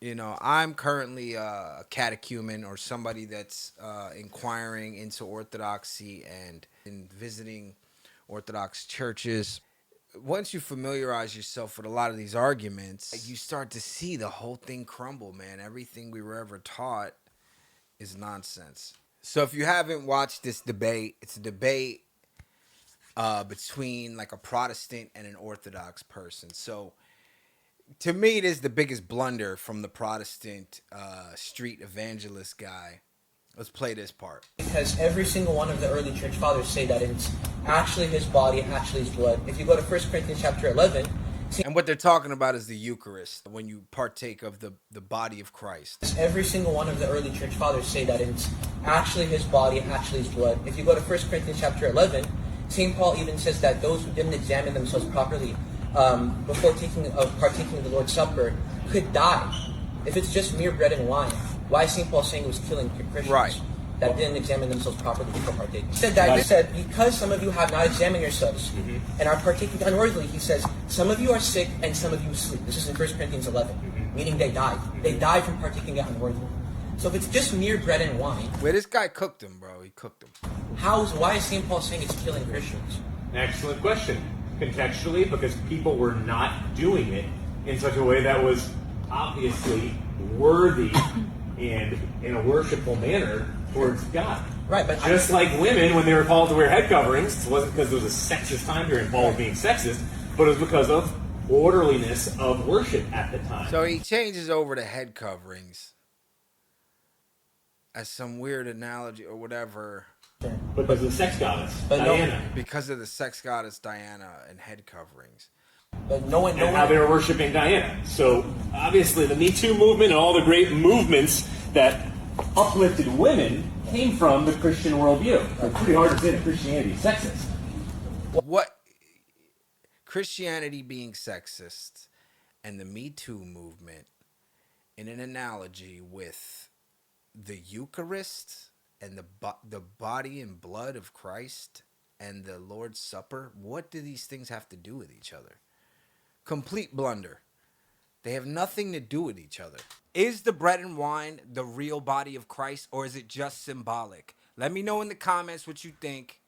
You know, I'm currently a catechumen or somebody that's inquiring into Orthodoxy and in visiting Orthodox churches. Once you familiarize yourself with a lot of these arguments, you start to see the whole thing crumble, man. Everything we were ever taught is nonsense. So if you haven't watched this debate, it's a debate between like a Protestant and an Orthodox person. So to me, it is the biggest blunder from the Protestant street evangelist guy. Let's play this part. Because every single one of the early church fathers say that it's actually his body, actually his blood. If you go to 1 Corinthians chapter 11, And what they're talking about is the Eucharist, when you partake of the body of Christ. every single one of the early church fathers say that it's actually his body, actually his blood. If you go to 1 Corinthians chapter 11, St. Paul even says that those who didn't examine themselves properly before partaking of the Lord's Supper could die. If it's just mere bread and wine, why is St. Paul saying it was killing Christians? Right. That didn't examine themselves properly before partaking. He said that. He said, because some of you have not examined yourselves and are partaking unworthily, he says, some of you are sick and some of you sleep. This is in 1 Corinthians 11, meaning they died. They died from partaking unworthily. So if it's just mere bread and wine, Where this guy cooked him, bro. He cooked him. why is St. Paul saying it's killing Christians? Excellent question. Contextually, because people were not doing it in such a way that was obviously worthy and in a worshipful manner towards God. Right, but just like women, when they were called to wear head coverings, it wasn't because there was a sexist time period Paul was being sexist, but it was because of orderliness of worship at the time. So he changes over to head coverings as some weird analogy or whatever. Because of the sex goddess, But no- Diana. Because of the sex goddess Diana and head coverings. But no one, And how they were worshiping Diana. So obviously the Me Too movement and all the great movements that uplifted women came from the Christian worldview. It's pretty hard to say that Christianity is sexist. What Christianity being sexist and the Me Too movement in an analogy with the Eucharist and the body and blood of Christ and the Lord's Supper, what do these things have to do with each other? Complete blunder. They have nothing to do with each other. Is the bread and wine the real body of Christ, or is it just symbolic? Let me know in the comments what you think.